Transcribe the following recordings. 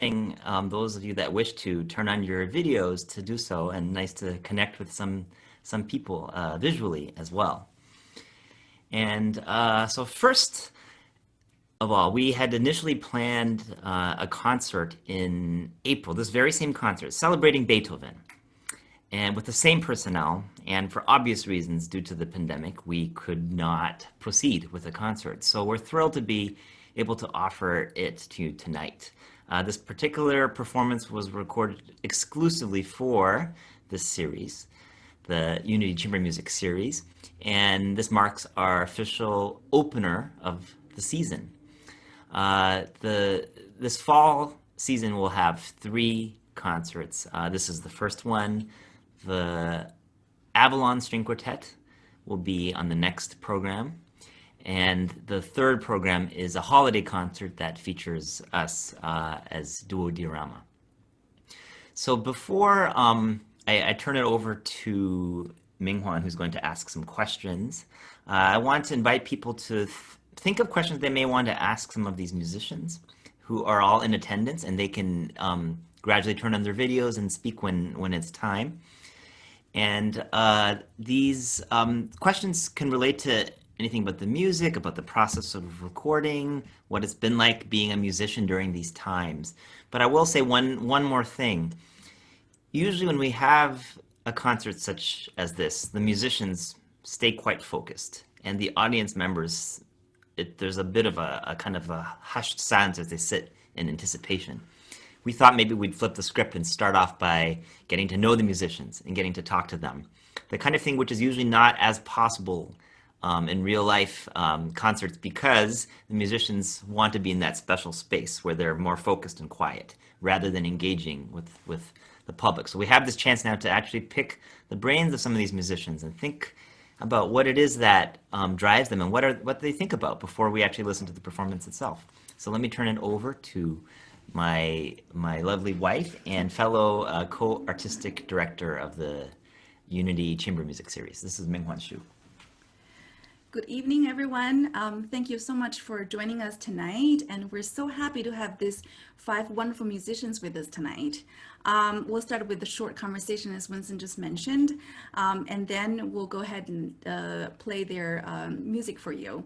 those of you that wish to turn on your videos to do so, and nice to connect with some people visually as well. And so first of all, we had initially planned a concert in April, this very same concert, celebrating Beethoven. And with the same personnel, and for obvious reasons due to the pandemic, we could not proceed with the concert. So we're thrilled to be able to offer it to you tonight. This particular performance was recorded exclusively for this series, the Unity Chamber Music series, and this marks our official opener of the season. This fall season will have 3 concerts. This is the first one. The Avalon String Quartet will be on the next program. And the third program is a holiday concert that features us as Duo Diorama. So before I turn it over to Minghuan, who's going to ask some questions, I want to invite people to think of questions they may want to ask some of these musicians who are all in attendance, and they can gradually turn on their videos and speak when it's time. And these questions can relate to anything about the music, about the process of recording, what it's been like being a musician during these times. But I will say one more thing. Usually when we have a concert such as this, the musicians stay quite focused, and the audience members, there's a bit of a kind of a hushed silence as they sit in anticipation. We thought maybe we'd flip the script and start off by getting to know the musicians and getting to talk to them. The kind of thing which is usually not as possible in real life concerts, because the musicians want to be in that special space where they're more focused and quiet rather than engaging with the public. So we have this chance now to actually pick the brains of some of these musicians and think about what it is that drives them and what they think about before we actually listen to the performance itself. So let me turn it over to my lovely wife and fellow co-artistic director of the Unity Chamber Music series. This is Minghuan Xu. Good evening, everyone. Thank you so much for joining us tonight, and we're so happy to have these 5 wonderful musicians with us tonight. We'll start with a short conversation, as Winston just mentioned, and then we'll go ahead and play their music for you.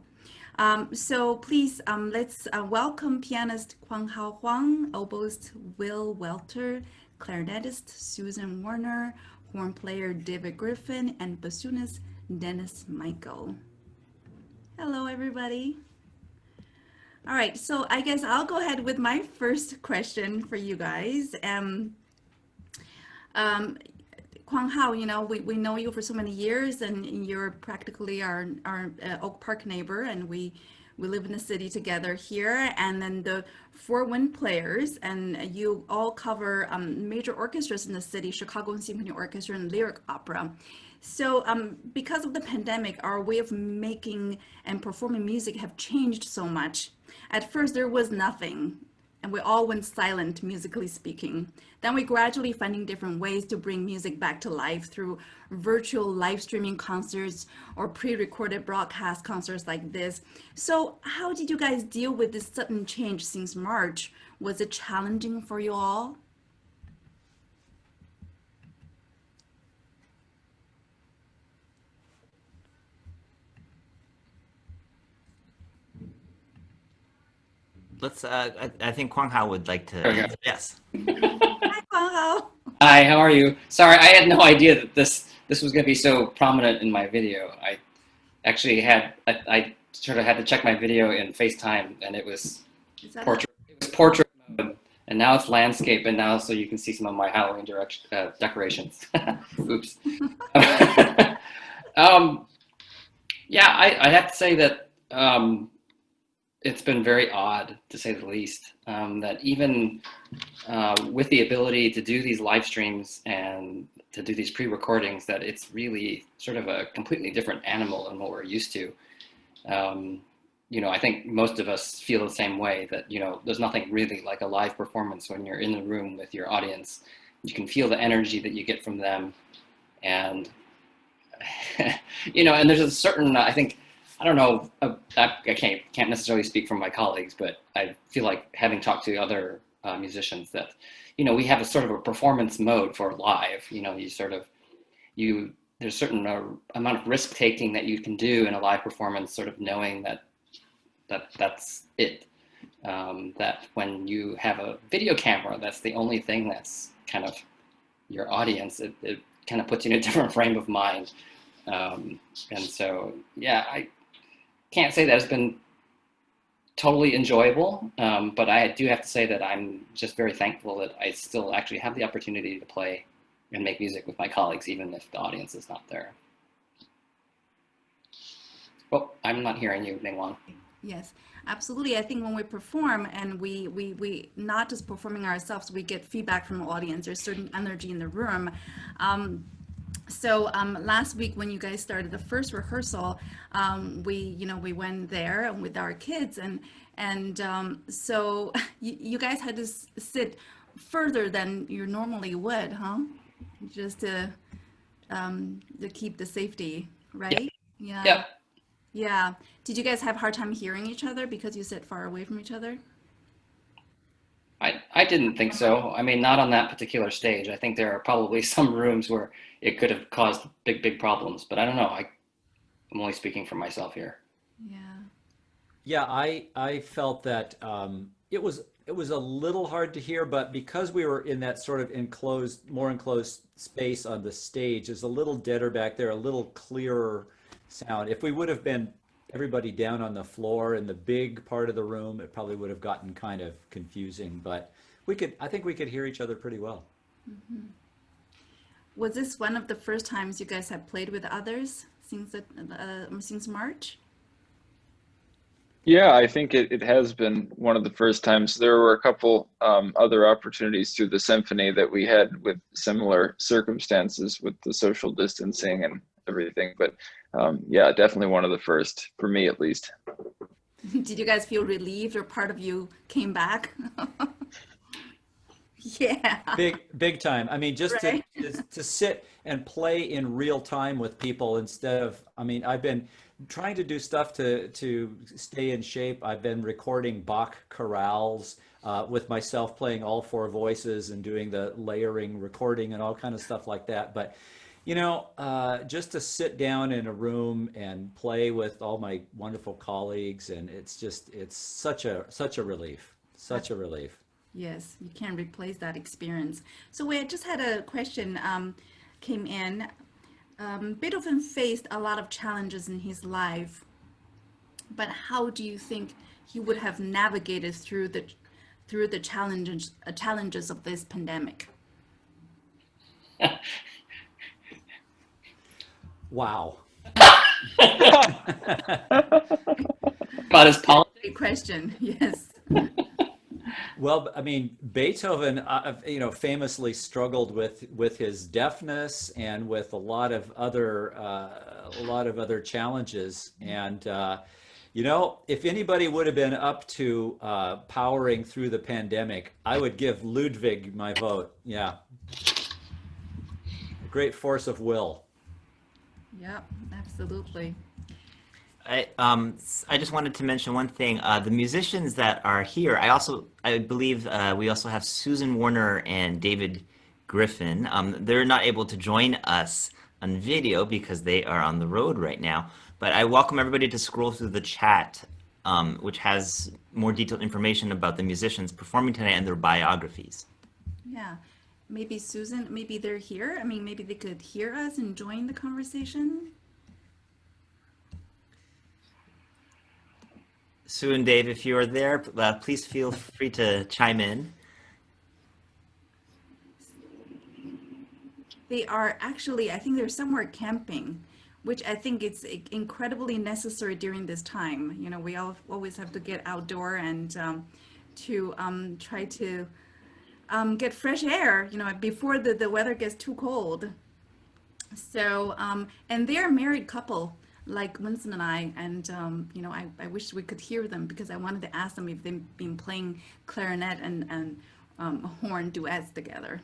So please, let's welcome pianist Kwang Hao Huang, oboist Will Welter, clarinetist Susan Warner, horn player David Griffin, and bassoonist Dennis Michael. Hello, everybody. All right, so I guess I'll go ahead with my first question for you guys. Kwang Hao, you know, we know you for so many years, and you're practically our Oak Park neighbor, and we live in the city together here. And then the 4 wind players, and you all cover major orchestras in the city, Chicago Symphony Orchestra and Lyric Opera. So because of the pandemic, our way of making and performing music have changed so much. At first, there was nothing, and we all went silent, musically speaking. Then we gradually finding different ways to bring music back to life through virtual live streaming concerts or pre-recorded broadcast concerts like this. So how did you guys deal with this sudden change since March? Was it challenging for you all? I think Kwang Hao would like to answer. Yes. Hi, Kwang Hao. Hi, how are you? Sorry, I had no idea that this was going to be so prominent in my video. I actually I sort of had to check my video in FaceTime, and it was portrait mode, and now it's landscape, and now so you can see some of my Halloween decorations. Oops. Yeah, I have to say that it's been very odd, to say the least, that even with the ability to do these live streams and to do these pre-recordings, that it's really sort of a completely different animal than what we're used to. You know, I think most of us feel the same way, that, you know, there's nothing really like a live performance when you're in the room with your audience. You can feel the energy that you get from them. And, you know, and there's a certain, I think, I don't know, I can't necessarily speak for my colleagues, but I feel like having talked to other musicians that, we have a sort of a performance mode for live. There's a certain amount of risk taking that you can do in a live performance, sort of knowing that's it. That when you have a video camera, that's the only thing that's kind of your audience. It kind of puts you in a different frame of mind. And so, yeah, I can't say that it's been totally enjoyable, but I do have to say that I'm just very thankful that I still actually have the opportunity to play and make music with my colleagues, even if the audience is not there. Oh, I'm not hearing you, Mingwan. Yes, absolutely. I think when we perform and we not just performing ourselves, we get feedback from the audience. There's certain energy in the room. Last week when you guys started the first rehearsal, we went there with our kids, so you guys had to sit further than you normally would, huh? Just to keep the safety, right? Yeah. Yep. Yeah. Did you guys have a hard time hearing each other because you sit far away from each other? I didn't think so. I mean, not on that particular stage. I think there are probably some rooms where it could have caused big problems, but I don't know. I'm only speaking for myself here. Yeah. Yeah, I felt that it was a little hard to hear, but because we were in that sort of more enclosed space on the stage, there's a little deader back there, a little clearer sound. If we would have been everybody down on the floor in the big part of the room, it probably would have gotten kind of confusing, but I think we could hear each other pretty well. Was this one of the first times you guys have played with others since March? Yeah, I think it has been one of the first times. There were a couple other opportunities through the symphony that we had with similar circumstances with the social distancing and everything. But yeah, definitely one of the first, for me at least. Did you guys feel relieved or part of you came back? Yeah. Big time. I mean, just Right. to sit and play in real time with people instead of, I mean, I've been trying to do stuff to stay in shape. I've been recording Bach chorales with myself playing all four voices and doing the layering recording and all kind of stuff like that. But just to sit down in a room and play with all my wonderful colleagues, and it's such a relief, such a relief. Yes, you can't replace that experience. So we just had a question came in. Beethoven faced a lot of challenges in his life, but how do you think he would have navigated through the challenges of this pandemic? Wow. About his politics. Great question. Yes. Well, I mean, Beethoven, famously struggled with his deafness and with a lot of other challenges. And if anybody would have been up to powering through the pandemic, I would give Ludwig my vote. Yeah, a great force of will. Yeah, absolutely. I just wanted to mention one thing. The musicians that are here, I believe we also have Susan Warner and David Griffin. They're not able to join us on video because they are on the road right now. But I welcome everybody to scroll through the chat, which has more detailed information about the musicians performing tonight and their biographies. Yeah. Maybe Susan, maybe they're here. I mean, maybe they could hear us and join the conversation. Sue and Dave, if you are there, please feel free to chime in. They are actually, I think they're somewhere camping, which I think it's incredibly necessary during this time. We always have to get outdoor and to try to get fresh air, before the weather gets too cold. So, and they're a married couple, like Winston and I, and I wish we could hear them because I wanted to ask them if they've been playing clarinet and horn duets together.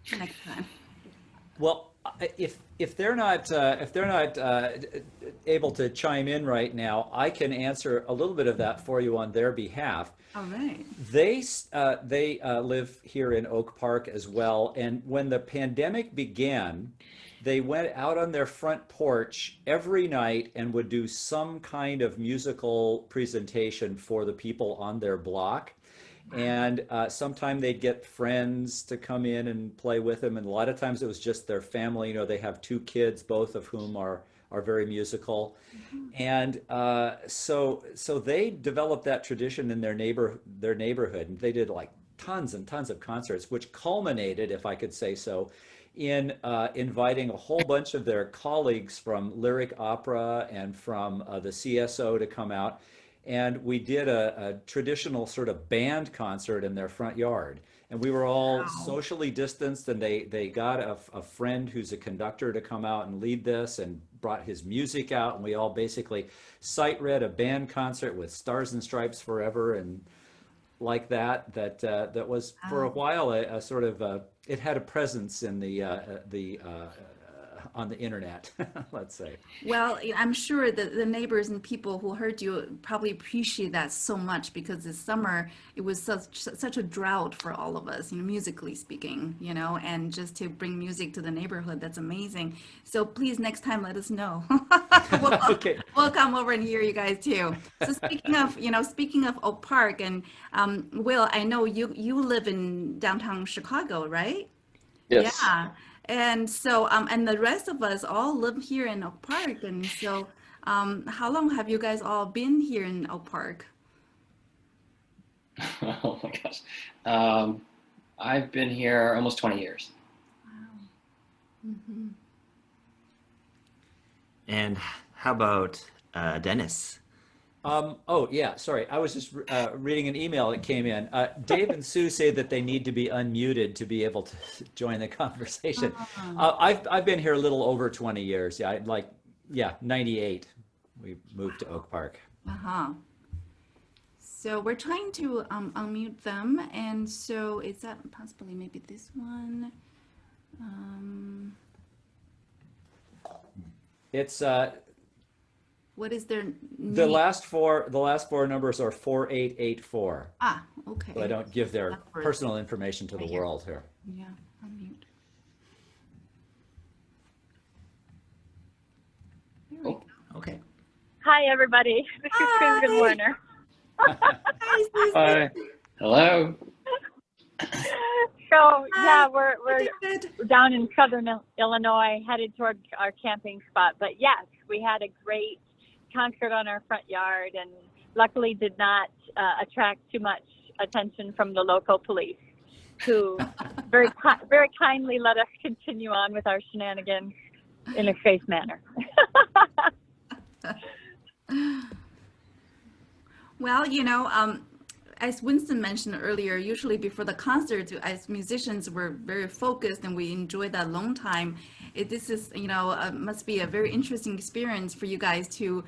But next time. Well, if they're not able to chime in right now, I can answer a little bit of that for you on their behalf. All right. They live here in Oak Park as well, and when the pandemic began, they went out on their front porch every night and would do some kind of musical presentation for the people on their block. And sometime they'd get friends to come in and play with them, and a lot of times it was just their family. You know, they have two kids, both of whom are very musical, and so they developed that tradition in their neighborhood, and they did like tons and tons of concerts, which culminated, if I could say so, in inviting a whole bunch of their colleagues from Lyric Opera and from the CSO to come out. And we did a traditional sort of band concert in their front yard. And we were all Wow. socially distanced, and they got a friend who's a conductor to come out and lead this and brought his music out. And we all basically sight read a band concert with Stars and Stripes Forever and like that was for a Wow. while a sort of it had a presence in the on the internet, let's say. Well, I'm sure that the neighbors and people who heard you probably appreciate that so much because this summer it was such a drought for all of us, musically speaking, and just to bring music to the neighborhood, that's amazing. So please, next time, let us know. We'll, Okay. we'll come over and hear you guys too. So speaking of Oak Park, and Will, I know you live in downtown Chicago, right? Yes. Yeah. And so, and the rest of us all live here in Oak Park. And so, how long have you guys all been here in Oak Park? Oh my gosh. I've been here almost 20 years. Wow. Hmm. And how about Dennis? Oh, yeah, sorry. I was just reading an email that came in. Dave and Sue say that they need to be unmuted to be able to join the conversation. I've been here a little over 20 years. Yeah, 98. We moved to Oak Park. Uh-huh. So we're trying to unmute them. And so is that possibly maybe this one? It's What is their the name? last four numbers are 4884. Ah, okay. So I don't give their Numbers. personal information to the Right here. world here. Yeah, unmute. There we go. Okay. Hi, everybody. This is Susan Hi. Warner. Hi, Susan. Hi. Hello. So, yeah, Hi, we're David. down in southern Illinois, headed toward our camping spot. But yes, we had a great concert on our front yard, and luckily did not attract too much attention from the local police, who very kindly let us continue on with our shenanigans in a safe manner. Well, as Winston mentioned earlier, usually before the concert, as musicians, we're very focused and we enjoy that long time. This is, must be a very interesting experience for you guys to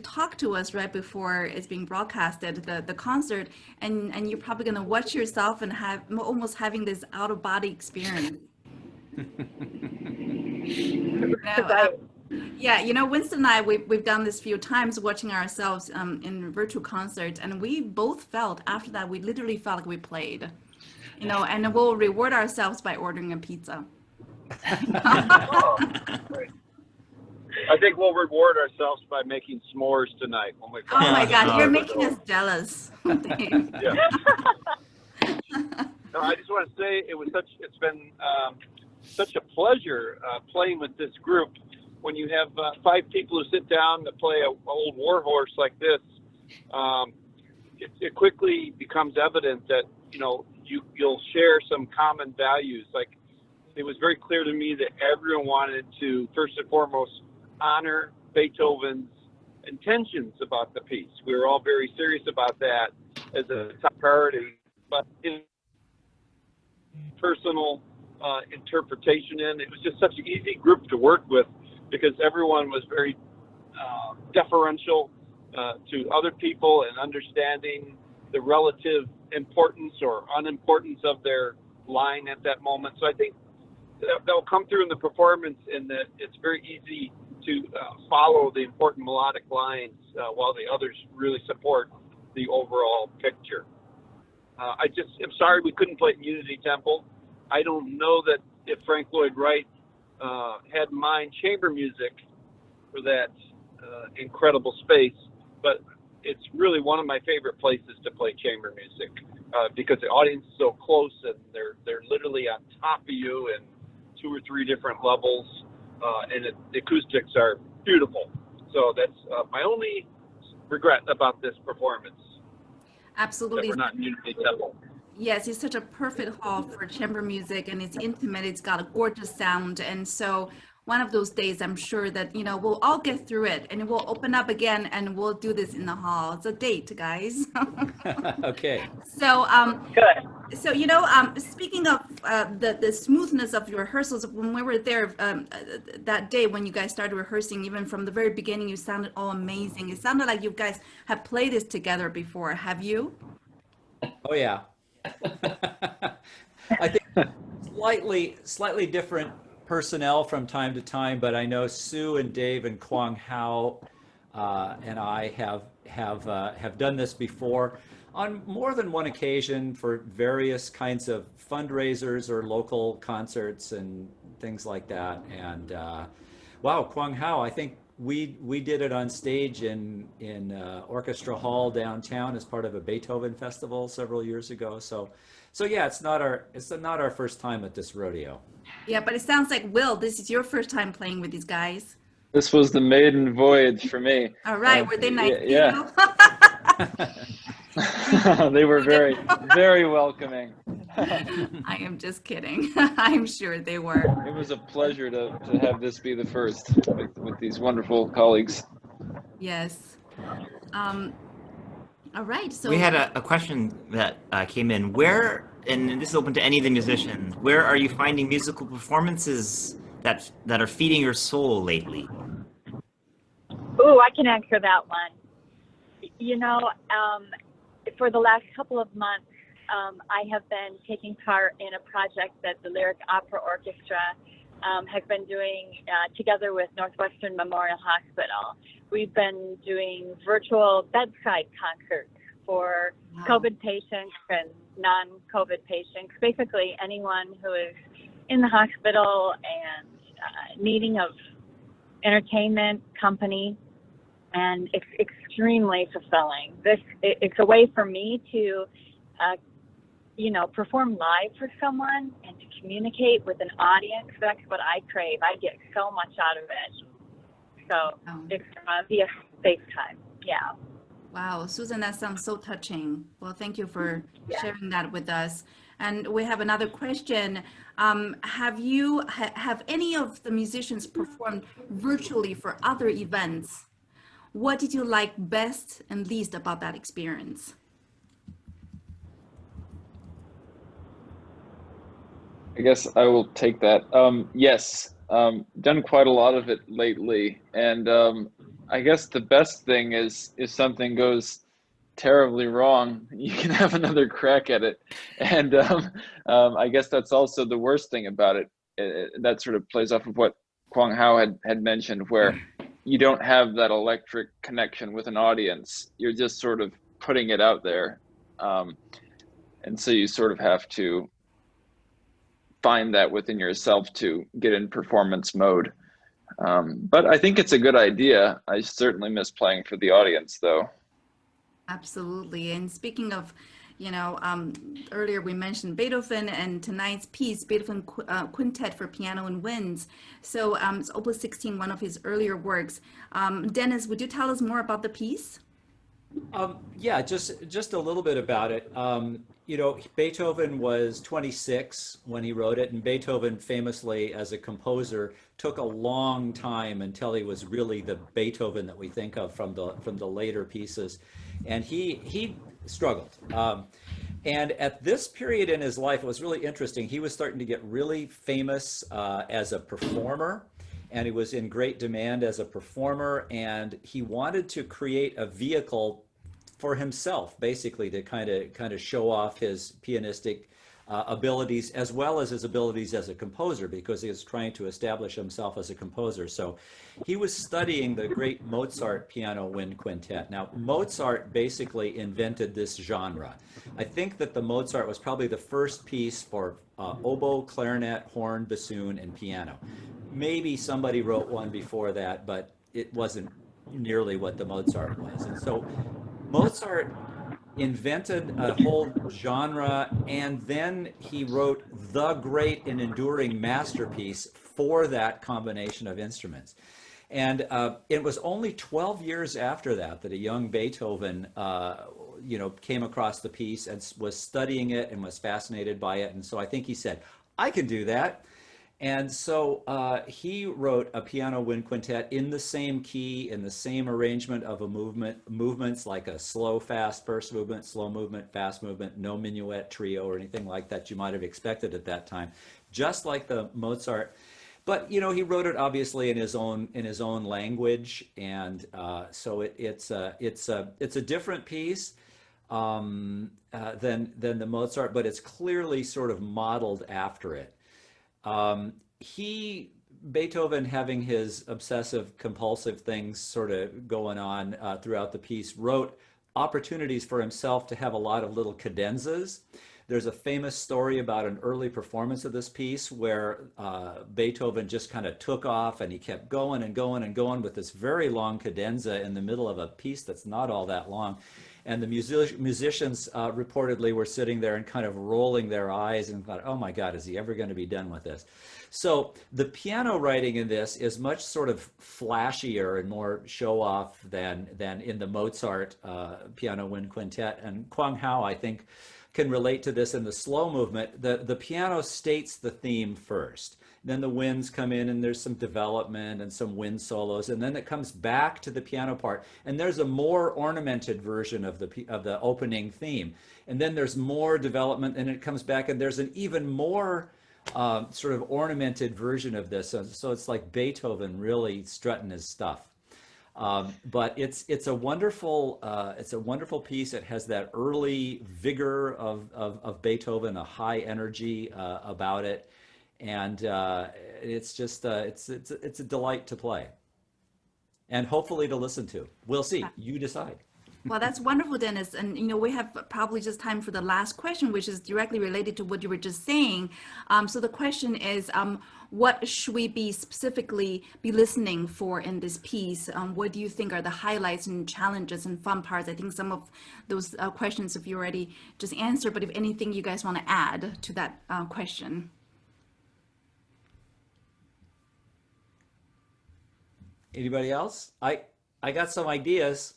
talk to us right before it's being broadcasted, the concert, and you're probably going to watch yourself and have almost having this out of body experience. Right. Yeah, Winston and I, we've done this a few times watching ourselves in virtual concerts, and we both felt after that, we literally felt like we played, and we'll reward ourselves by ordering a pizza. Oh, great. I think we'll reward ourselves by making s'mores tonight when we Oh my God, Oh. you're making us jealous. Dave. Yeah. No, I just want to say it's been such a pleasure playing with this group. When you have 5 people who sit down to play an old war horse like this, it quickly becomes evident that you'll share some common values. Like, it was very clear to me that everyone wanted to first and foremost honor Beethoven's intentions about the piece. We were all very serious about that as a top priority, but in personal interpretation, it was just such an easy group to work with, because everyone was very deferential to other people and understanding the relative importance or unimportance of their line at that moment. So I think that'll come through in the performance, in that it's very easy to follow the important melodic lines while the others really support the overall picture. I just am sorry we couldn't play at Unity Temple. I don't know that if Frank Lloyd Wright had in mind chamber music for that incredible space, but it's really one of my favorite places to play chamber music because the audience is so close and they're literally on top of you in 2 or 3 different levels, and the acoustics are beautiful. So that's my only regret about this performance, that Absolutely. we're not in Unity Temple. Yes, it's such a perfect hall for chamber music, and it's intimate. It's got a gorgeous sound. And so one of those days, I'm sure that, we'll all get through it and we'll open up again and we'll do this in the hall. It's a date, guys. Okay. So, Good. so speaking of the smoothness of your rehearsals, when we were there that day when you guys started rehearsing, even from the very beginning, you sounded all amazing. It sounded like you guys have played this together before. Have you? Oh yeah. I think slightly different personnel from time to time, but I know Sue and Dave and Kwang Hao and I have done this before on more than one occasion for various kinds of fundraisers or local concerts and things like that. And wow, Kwang Hao, I think we did it on stage in Orchestra Hall downtown as part of a Beethoven festival several years ago. So yeah, it's not our first time at this rodeo. Yeah, but it sounds like, Will, this is your first time playing with these guys. This was the maiden voyage for me. All right, were they nice to Yeah. you? They were very, very welcoming. I am just kidding. I'm sure they were. It was a pleasure to have this be the first with these wonderful colleagues. Yes. All right, so We had a question that came in. Where, and this is open to any of the musicians, where are you finding musical performances that are feeding your soul lately? Ooh, I can answer that one. For the last couple of months, I have been taking part in a project that the Lyric Opera Orchestra has been doing together with Northwestern Memorial Hospital. We've been doing virtual bedside concerts for COVID patients and non-COVID patients, basically anyone who is in the hospital and needing of entertainment, company, and it's extremely fulfilling. It's a way for me to perform live for someone and to communicate with an audience. That's what I crave. I get so much out of it. So it's via FaceTime. Yeah. wow, Susan, that sounds so touching. Well, thank you for sharing that with us. And we have another question. Have any of the musicians performed virtually for other events? What did you like best and least about that experience? I guess I will take that. Yes, done quite a lot of it lately, and I guess the best thing is if something goes terribly wrong, you can have another crack at it, and I guess that's also the worst thing about it. That sort of plays off of what Kwang Hao had mentioned, where you don't have that electric connection with an audience. You're just sort of putting it out there, and so you sort of have to find that within yourself to get in performance mode. But I think it's a good idea. I certainly miss playing for the audience, though. Absolutely. And speaking of, earlier we mentioned Beethoven, and tonight's piece, Beethoven Quintet for Piano and Winds. So it's Opus 16, one of his earlier works. Dennis, would you tell us more about the piece? Yeah, just a little bit about it. Beethoven was 26 when he wrote it, and Beethoven famously, as a composer, took a long time until he was really the Beethoven that we think of from the later pieces, and he struggled. And at this period in his life, it was really interesting. He was starting to get really famous as a performer, and he was in great demand as a performer, and he wanted to create a vehicle for himself, basically, to kind of show off his pianistic abilities as well as his abilities as a composer, because he was trying to establish himself as a composer. So he was studying the great Mozart piano wind quintet. Now, Mozart basically invented this genre. I think that the Mozart was probably the first piece for oboe, clarinet, horn, bassoon, and piano. Maybe somebody wrote one before that, but it wasn't nearly what the Mozart was. And so Mozart invented a whole genre, and then he wrote the great and enduring masterpiece for that combination of instruments. And it was only 12 years after that that a young Beethoven, came across the piece and was studying it and was fascinated by it. And so I think he said, I can do that. And so he wrote a piano wind quintet in the same key, in the same arrangement of movements like a slow, fast first movement, slow movement, fast movement, no minuet trio or anything like that you might have expected at that time, just like the Mozart. But he wrote it obviously in his own language, and so it's a different piece than the Mozart, but it's clearly sort of modeled after it. Beethoven, having his obsessive compulsive things sort of going on throughout the piece, wrote opportunities for himself to have a lot of little cadenzas. There's a famous story about an early performance of this piece where Beethoven just kind of took off and he kept going and going and going with this very long cadenza in the middle of a piece that's not all that long. And the musicians reportedly were sitting there and kind of rolling their eyes and thought, oh my God, is he ever going to be done with this? So the piano writing in this is much sort of flashier and more show off than in the Mozart piano wind quintet. And Kwang Hao, I think, can relate to this in the slow movement. The piano states the theme first. Then the winds come in and there's some development and some wind solos, and then it comes back to the piano part, and there's a more ornamented version of the opening theme, and then there's more development, and it comes back and there's an even more sort of ornamented version of this. So it's like Beethoven really strutting his stuff. But it's a wonderful piece. It has that early vigor of Beethoven, a high energy about it, and it's just it's a delight to play, and hopefully to listen to. We'll see. You decide. Well, that's wonderful, Dennis. And we have probably just time for the last question, which is directly related to what you were just saying. So the question is, what should we be specifically listening for in this piece? What do you think are the highlights and challenges and fun parts? I think some of those questions have you already just answered, but if anything you guys want to add to that question. Anybody else? I got some ideas.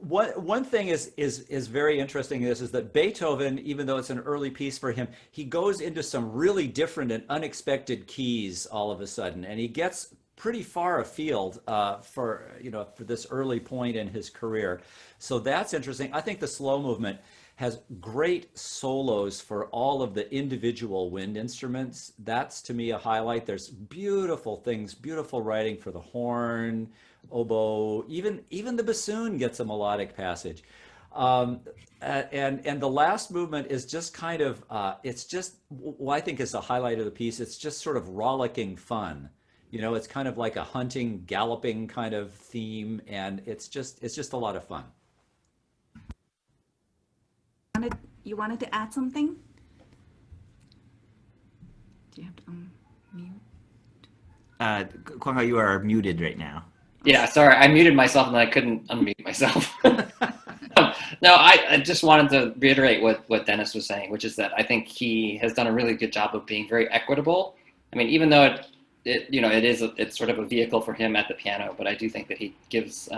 One thing is very interesting is that Beethoven, even though it's an early piece for him, he goes into some really different and unexpected keys all of a sudden, and he gets pretty far afield for this early point in his career. So that's interesting. I think the slow movement has great solos for all of the individual wind instruments. That's to me a highlight. There's beautiful things, beautiful writing for the horn, oboe, even the bassoon gets a melodic passage. And the last movement is just kind of, it's just what I think is the highlight of the piece. It's just sort of rollicking fun. It's kind of like a hunting, galloping kind of theme, and it's just a lot of fun. You wanted to add something? Do you have to unmute? Kwang Hao, you are muted right now. Yeah, sorry, I muted myself and then I couldn't unmute myself. No, I just wanted to reiterate what Dennis was saying, which is that I think he has done a really good job of being very equitable. I mean, even though it's sort of a vehicle for him at the piano, but I do think that he gives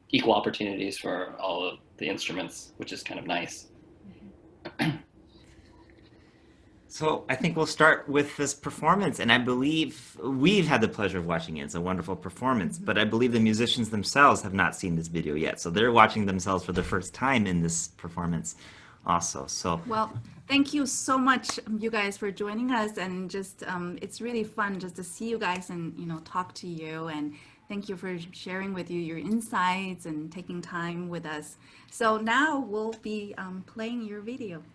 equal opportunities for all of the instruments, which is kind of nice. So I think we'll start with this performance, and I believe we've had the pleasure of watching it. It's a wonderful performance, but I believe the musicians themselves have not seen this video yet, so they're watching themselves for the first time in this performance also. So well, thank you so much, you guys, for joining us, and just it's really fun just to see you guys and talk to you, and Thank you for sharing with you your insights and taking time with us. So now we'll be playing your video.